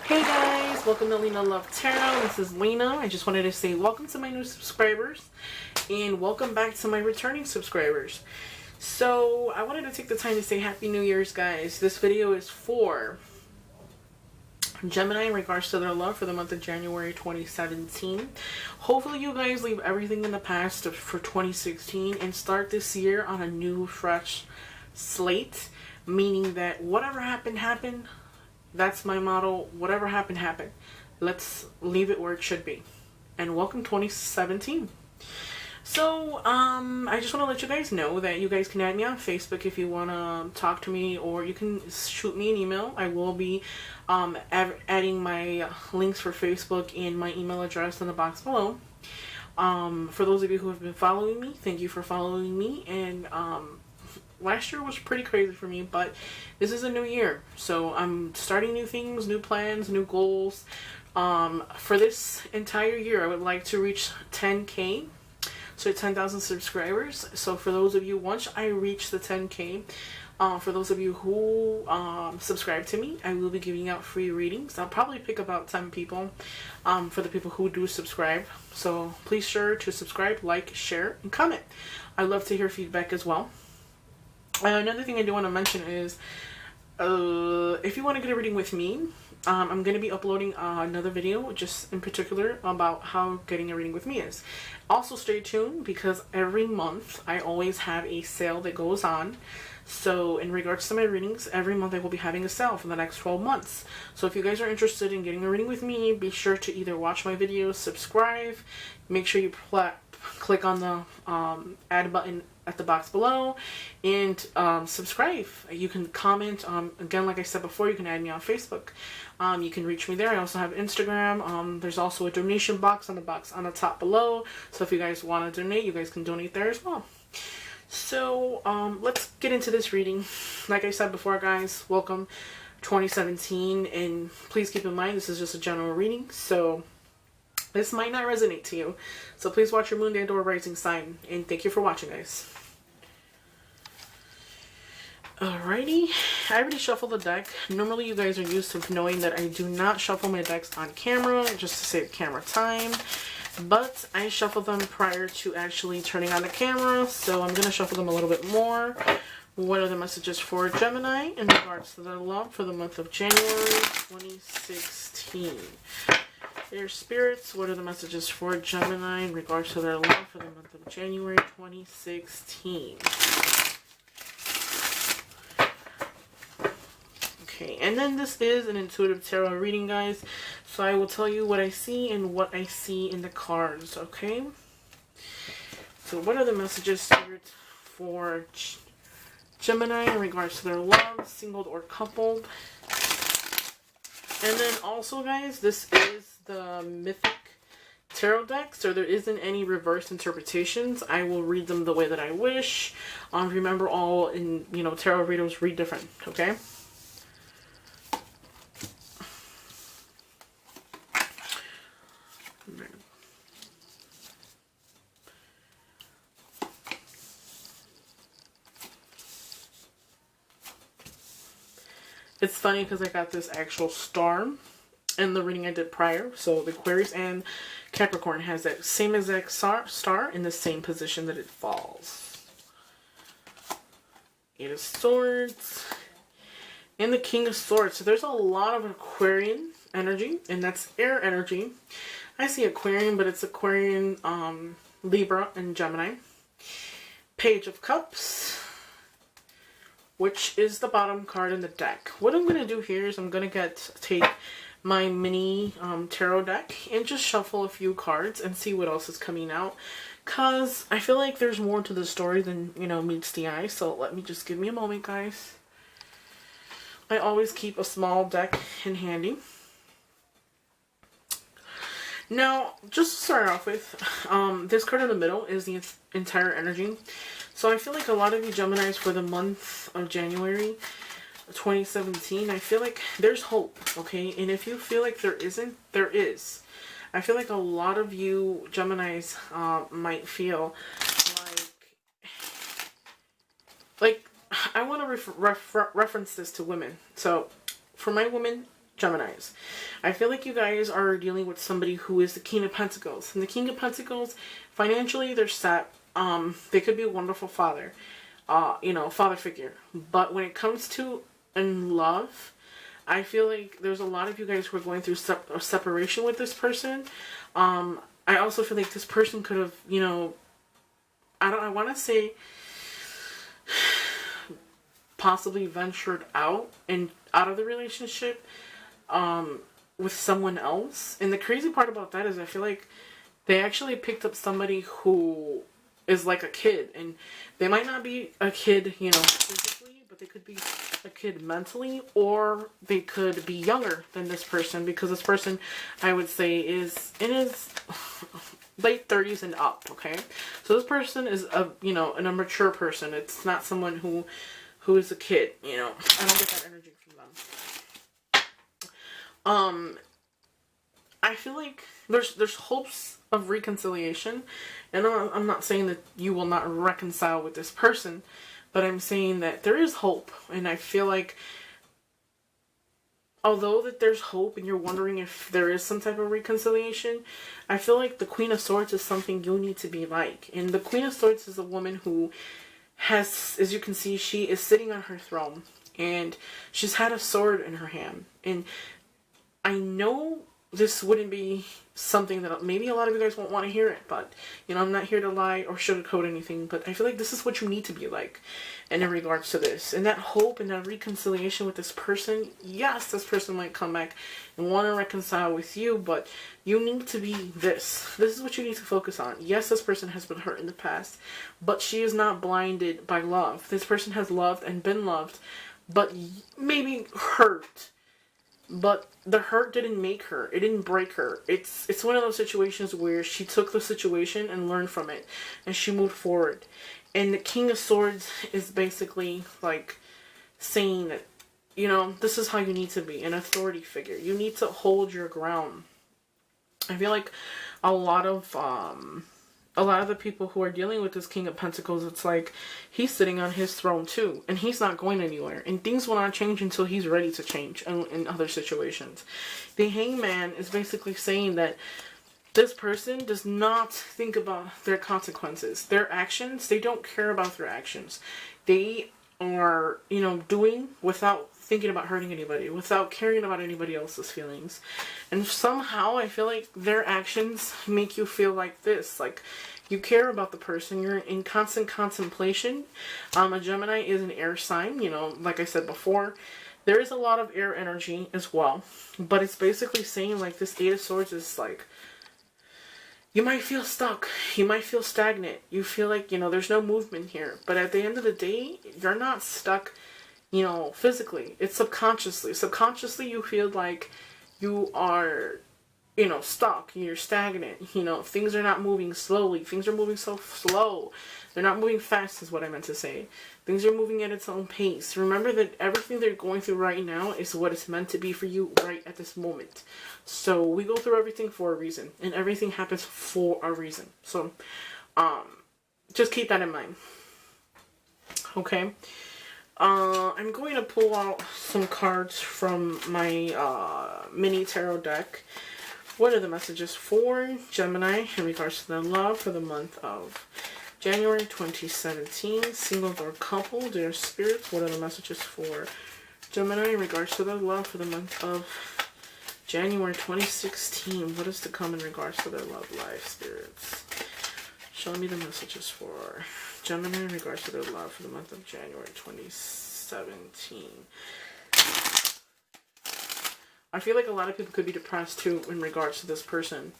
Hey guys, welcome to Lina Love Tarot. This is Lina. I just wanted to say welcome to my new subscribers and welcome back to my returning subscribers. So I wanted to take the time to say Happy New Year's, guys. This video is for Gemini in regards to their love for the month of January 2017. Hopefully you guys leave everything in the past for 2016 and start this year on a new, fresh slate, meaning that whatever happened. That's my motto. Whatever happened. Let's leave it where it should be. And welcome 2017. So, I just want to let you guys know that you guys can add me on Facebook if you want to talk to me, or you can shoot me an email. I will be adding my links for Facebook and my email address in the box below. For those of you who have been following me, thank you for following me. And last year was pretty crazy for me, but this is a new year. So I'm starting new things, new plans, new goals. For this entire year, I would like to reach 10K. So 10,000 subscribers. So for those of you, once I reach the 10K, for those of you who subscribe to me, I will be giving out free readings. I'll probably pick about 10 people for the people who do subscribe. So please sure to subscribe, like, share, and comment. I love to hear feedback as well. Another thing I do want to mention is, if you want to get a reading with me, I'm going to be uploading another video just in particular about how getting a reading with me is. Also stay tuned, because every month I always have a sale that goes on. So in regards to my readings, every month I will be having a sale for the next 12 months. So if you guys are interested in getting a reading with me, be sure to either watch my videos, subscribe, make sure you click on the add button at the box below, and subscribe. You can comment. Again, like I said before, you can add me on Facebook. You can reach me there. I also have Instagram. There's also a donation box on the top below. So if you guys want to donate, you guys can donate there as well. So let's get into this reading. Like I said before, guys, welcome 2017, and please keep in mind this is just a general reading, so this might not resonate to you. So please watch your moon and or rising sign, and thank you for watching, guys. Alrighty, I already shuffled the deck. Normally you guys are used to knowing that I do not shuffle my decks on camera just to save camera time. But I shuffled them prior to actually turning on the camera, so I'm going to shuffle them a little bit more. What are the messages for Gemini in regards to their love for the month of January 2016? Dear spirits, what are the messages for Gemini in regards to their love for the month of January 2016? Okay, and then this is an intuitive tarot reading, guys. So I will tell you what I see and what I see in the cards, okay? So what are the messages, spirits, for Gemini in regards to their love, singled or coupled? And then also, guys, this is the Mythic Tarot deck, so there isn't any reverse interpretations. I will read them the way that I wish. Remember, all in tarot readers read different, okay? It's funny because I got this actual star in the reading I did prior. So the Aquarius and Capricorn has that same exact star in the same position that it falls. Eight of Swords and the King of Swords. So there's a lot of Aquarian energy, and that's air energy. I see Aquarian, but it's Aquarian, Libra, and Gemini. Page of Cups, which is the bottom card in the deck. What I'm going to do here is I'm going to take my mini tarot deck and just shuffle a few cards and see what else is coming out. Because I feel like there's more to the story than, meets the eye. So give me a moment, guys. I always keep a small deck in handy. Now, just to start off with, this card in the middle is the entire energy. So I feel like a lot of you Geminis for the month of January 2017, I feel like there's hope, okay? And if you feel like there isn't, there is. I feel like a lot of you Geminis might feel like I want to reference this to women. So for my women, Geminis. I feel like you guys are dealing with somebody who is the King of Pentacles. And the King of Pentacles, financially, they're set. They could be a wonderful father, you know, father figure. But when it comes to in love, I feel like there's a lot of you guys who are going through a separation with this person. I also feel like this person could have, you know, I want to say possibly ventured out of the relationship with someone else. And the crazy part about that is I feel like they actually picked up somebody who is like a kid, and they might not be a kid, you know, physically, but they could be a kid mentally, or they could be younger than this person, because this person, I would say, is in his late 30s and up. Okay, so this person is a, you know, an mature person. It's not someone who is a kid, you know. I don't get that energy from them. I feel like there's hopes of reconciliation, and I'm not saying that you will not reconcile with this person, but I'm saying that there is hope. And I feel like although that there's hope and you're wondering if there is some type of reconciliation, I feel like the Queen of Swords is something you need to be like. And the Queen of Swords is a woman who has, as you can see, she is sitting on her throne, and she's had a sword in her hand. And I know this wouldn't be something that maybe a lot of you guys won't want to hear it, but, you know, I'm not here to lie or sugarcoat anything, but I feel like this is what you need to be like in regards to this. And that hope and that reconciliation with this person, yes, this person might come back and want to reconcile with you, but you need to be this. This is what you need to focus on. Yes, this person has been hurt in the past, but she is not blinded by love. This person has loved and been loved, but maybe hurt. But the hurt didn't make her. It didn't break her. It's one of those situations where she took the situation and learned from it, and she moved forward. And the King of Swords is basically like saying that, you know, this is how you need to be, an authority figure. You need to hold your ground. I feel like a lot of the people who are dealing with this King of Pentacles, it's like he's sitting on his throne too, and he's not going anywhere, and things will not change until he's ready to change in other situations. The Hangman is basically saying that this person does not think about their consequences, their actions. They don't care about their actions. They are, you know, doing without thinking about hurting anybody, without caring about anybody else's feelings. And somehow I feel like their actions make you feel like this, like you care about the person, you're in constant contemplation. A Gemini is an air sign, you know, like I said before, there is a lot of air energy as well, but it's basically saying like this Eight of Swords is like, you might feel stuck, you might feel stagnant, you feel like, you know, there's no movement here, but at the end of the day, you're not stuck, you know, physically. It's subconsciously. Subconsciously, you feel like you are, you know, stuck. You're stagnant. You know, things are not moving slowly. Things are moving so slow. They're not moving fast is what I meant to say. Things are moving at its own pace. Remember that everything they're going through right now is what it's meant to be for you right at this moment. So we go through everything for a reason. And everything happens for a reason. So, just keep that in mind. Okay. I'm going to pull out some cards from my mini tarot deck. What are the messages for Gemini in regards to their love for the month of January 2017? Single or couple, dear spirits, what are the messages for Gemini in regards to their love for the month of January 2016? What is to come in regards to their love life, spirits? Show me the messages for Gemini in regards to their love for the month of January 2017. I feel like a lot of people could be depressed too in regards to this person.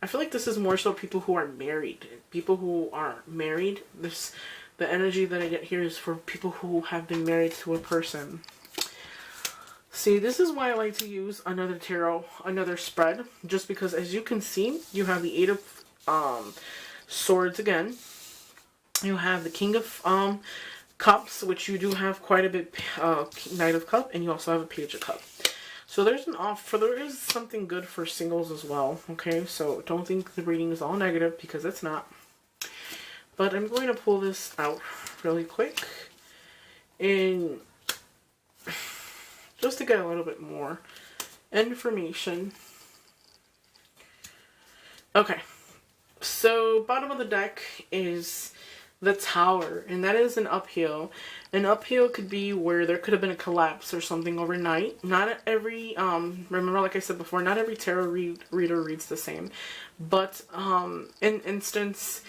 I feel like this is more so people who are married. People who are married. The energy that I get here is for people who have been married to a person. See, this is why I like to use another tarot, another spread. Just because, as you can see, you have the Eight of Swords again. You have the King of Cups, which you do have quite a bit, Knight of Cup, and you also have a Page of Cup. So there is something good for singles as well, okay? So don't think the reading is all negative, because it's not. But I'm going to pull this out really quick, and just to get a little bit more information. Okay, so bottom of the deck is the Tower, and that is an uphill. An uphill could be where there could have been a collapse or something overnight. Not every, remember, like I said before, not every tarot reader reads the same. But, in instance,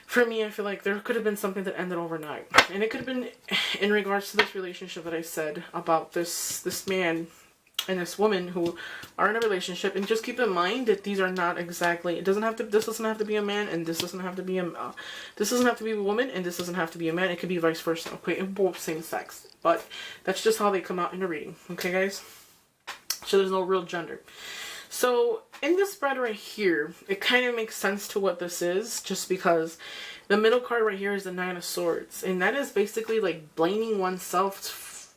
for me, I feel like there could have been something that ended overnight. And it could have been in regards to this relationship that I said about this man and this woman who are in a relationship. And just keep in mind that these are not exactly, this doesn't have to be a man, and this doesn't have to be a woman, and this doesn't have to be a man. It could be vice versa, okay, in both same sex. But that's just how they come out in a reading, okay, guys? So there's no real gender. So in this spread right here, it kind of makes sense to what this is, just because the middle card right here is the Nine of Swords, and that is basically like blaming oneself,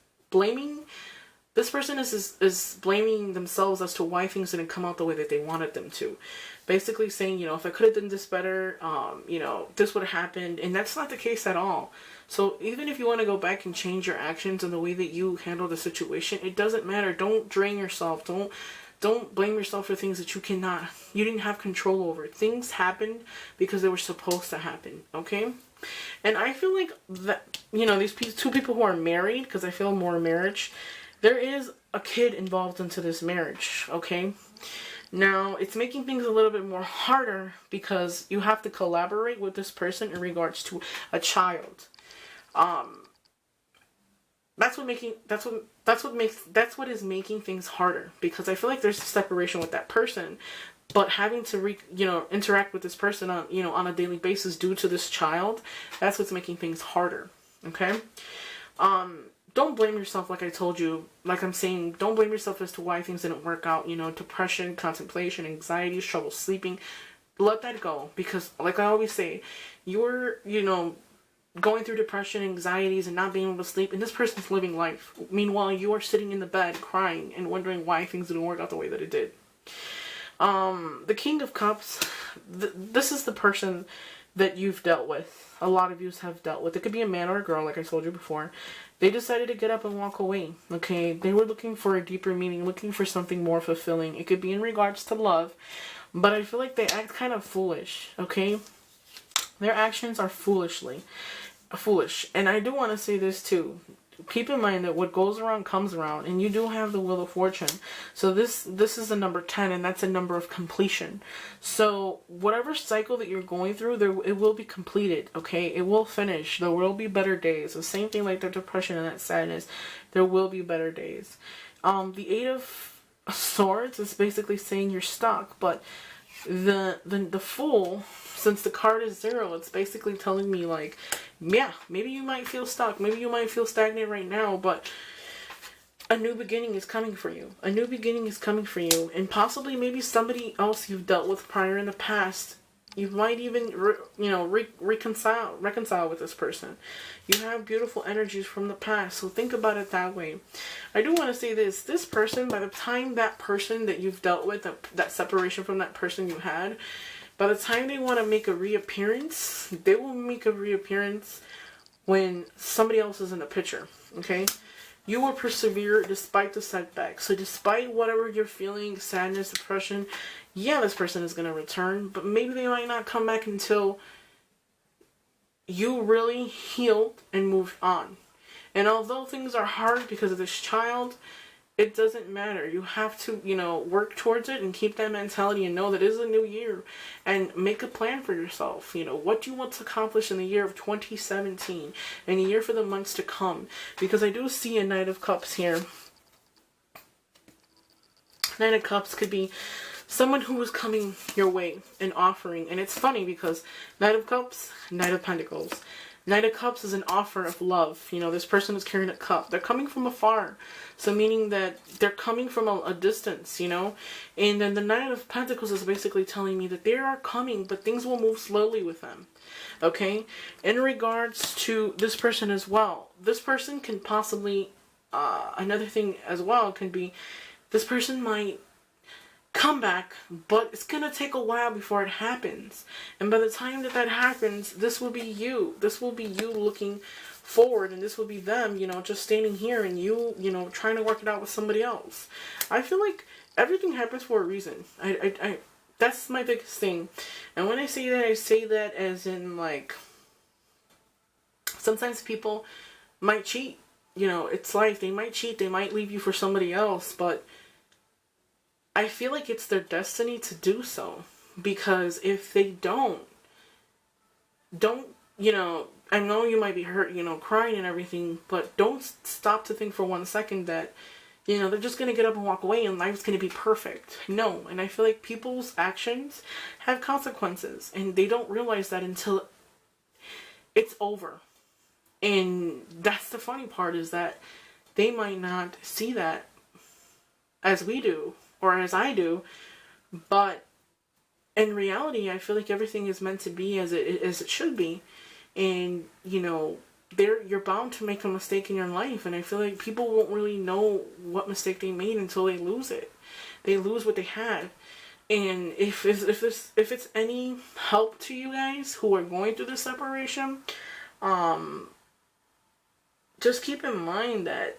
this person is blaming themselves as to why things didn't come out the way that they wanted them to. Basically saying, you know, if I could have done this better, you know, this would have happened. And that's not the case at all. So even if you want to go back and change your actions and the way that you handle the situation, it doesn't matter. Don't drain yourself. Don't blame yourself for things that you didn't have control over. Things happened because they were supposed to happen, okay? And I feel like that, you know, these two people who are married, because I feel more marriage, there is a kid involved into this marriage, okay? Now, it's making things a little bit more harder because you have to collaborate with this person in regards to a child. That's what is making things harder, because I feel like there's a separation with that person, but having to interact with this person on a daily basis due to this child, that's what's making things harder, okay? Don't blame yourself, like I told you, like I'm saying, don't blame yourself as to why things didn't work out, you know, depression, contemplation, anxiety, trouble sleeping. Let that go, because like I always say, you're, you know, going through depression, anxieties, and not being able to sleep, and this person's living life. Meanwhile, you are sitting in the bed crying and wondering why things didn't work out the way that it did. The King of Cups, this is the person that you've dealt with. A lot of you have dealt with. It could be a man or a girl, like I told you before. They decided to get up and walk away, okay? They were looking for a deeper meaning, looking for something more fulfilling. It could be in regards to love, but I feel like they act kind of foolish, okay? Their actions are foolish. And I do want to say this too. Keep in mind that what goes around comes around, and you do have the Wheel of Fortune. So this is the number 10, and that's a number of completion. So whatever cycle that you're going through, it will be completed, okay? It will finish. There will be better days. The same thing like the depression and that sadness. There will be better days. The Eight of Swords is basically saying you're stuck, but the Fool, since the card is 0, it's basically telling me like, yeah, maybe you might feel stuck, maybe you might feel stagnant right now, but a new beginning is coming for you. A new beginning is coming for you, and possibly maybe somebody else you've dealt with prior in the past. You might even, reconcile with this person. You have beautiful energies from the past, so think about it that way. I do want to say this. This person, by the time that person that you've dealt with, that separation from that person you had, by the time they want to make a reappearance, they will make a reappearance when somebody else is in the picture, okay? You will persevere despite the setback. So despite whatever you're feeling, sadness, depression, yeah, this person is going to return, but maybe they might not come back until you really healed and moved on. And although things are hard because of this child, it doesn't matter. You have to, work towards it and keep that mentality and know that it is a new year and make a plan for yourself. What do you want to accomplish in the year of 2017 and a year for the months to come? Because I do see a Knight of Cups here. Knight of Cups could be someone who was coming your way and offering. And it's funny because Knight of Cups, Knight of Pentacles. Knight of Cups is an offer of love. This person is carrying a cup. They're coming from afar. So meaning that they're coming from a distance, And then the Knight of Pentacles is basically telling me that they are coming, but things will move slowly with them. Okay? In regards to this person as well, this person can possibly, another thing as well can be, this person might come back, but it's gonna take a while before it happens. And by the time that happens, this will be you. This will be you looking forward, and this would be them, you know, just standing here and you know, trying to work it out with somebody else. I feel like everything happens for a reason. I that's my biggest thing. And when I say that as in, like, sometimes people might cheat. You know, it's life. They might cheat. They might leave you for somebody else. But I feel like it's their destiny to do so. Because if they don't, you know, I know you might be hurt, you know, crying and everything, but don't stop to think for 1 second that, you know, they're just going to get up and walk away and life's going to be perfect. No. And I feel like people's actions have consequences. And they don't realize that until it's over. And that's the funny part, is that they might not see that as we do, or as I do, but in reality, I feel like everything is meant to be as it should be. And, you know, you're bound to make a mistake in your life, and I feel like people won't really know what mistake they made until they lose it. They lose what they had. And if it's any help to you guys who are going through this separation, just keep in mind that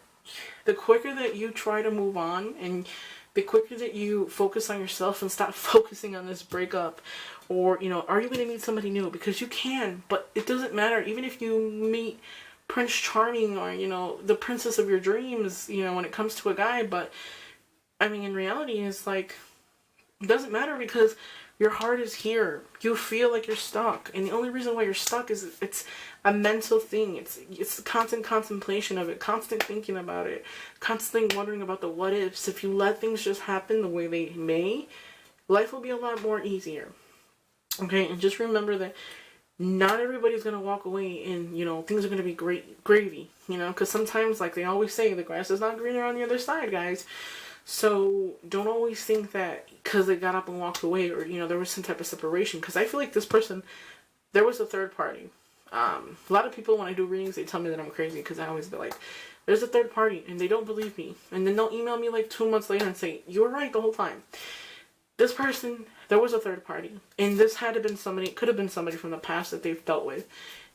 the quicker that you try to move on, and the quicker that you focus on yourself and stop focusing on this breakup, or, you know, are you going to meet somebody new? Because you can, but it doesn't matter. Even if you meet Prince Charming, or, you know, the princess of your dreams, you know, when it comes to a guy, but I mean, in reality, it's like, it doesn't matter, because your heart is here. You feel like you're stuck, and the only reason why you're stuck is it's a mental thing. It's the constant contemplation of it, constant thinking about it, constantly wondering about the what ifs. If you let things just happen the way they may, life will be a lot more easier. Okay, and just remember that not everybody's gonna walk away and, you know, things are gonna be great gravy. You know, because sometimes, like they always say, the grass is not greener on the other side, guys. So don't always think that because they got up and walked away, or, you know, there was some type of separation. Because I feel like this person, there was a third party. A lot of people, when I do readings, they tell me that I'm crazy, because I always be like, there's a third party, and they don't believe me. And then they'll email me like 2 months later and say, you were right the whole time. This person, there was a third party. And this had to been somebody, it could have been somebody from the past that they've dealt with,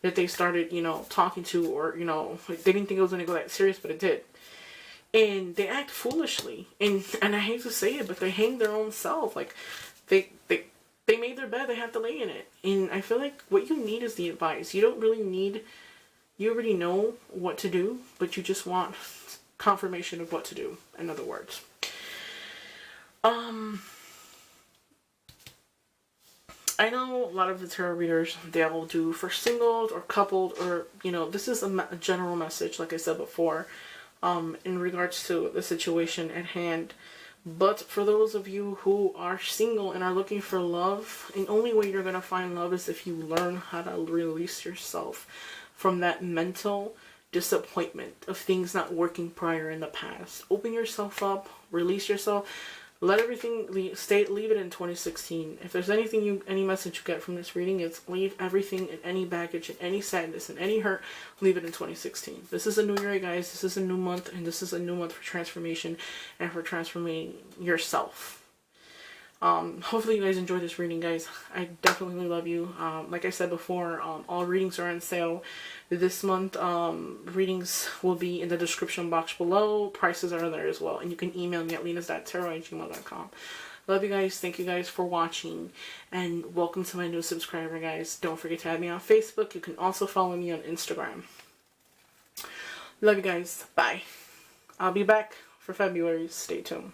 that they started, you know, talking to, or, you know, like they didn't think it was going to go that serious, but it did. And they act foolishly, and I hate to say it, but they hang their own self. Like, they made their bed, they have to lay in it. And I feel like what you need is the advice. You don't really need, you already know what to do, but you just want confirmation of what to do, in other words. I know a lot of the tarot readers, they'll do for singles or coupled, or, you know, this is a general message, like I said before, in regards to the situation at hand. But for those of you who are single and are looking for love, the only way you're going to find love is if you learn how to release yourself from that mental disappointment of things not working prior in the past. Open yourself up, release yourself, let everything leave it in 2016. If there's any message you get from this reading, it's leave everything, and any baggage, and any sadness, and any hurt, leave it in 2016. This is a new year, guys. This is a new month, and this is a new month for transformation and for transforming yourself. Hopefully you guys enjoyed this reading, guys. I definitely love you. Like I said before, all readings are on sale this month. Readings will be in the description box below. Prices are there as well. And you can email me at LINA'S.TAROT@gmail.com. Love you guys. Thank you guys for watching. And welcome to my new subscriber, guys. Don't forget to add me on Facebook. You can also follow me on Instagram. Love you guys. Bye. I'll be back for February. Stay tuned.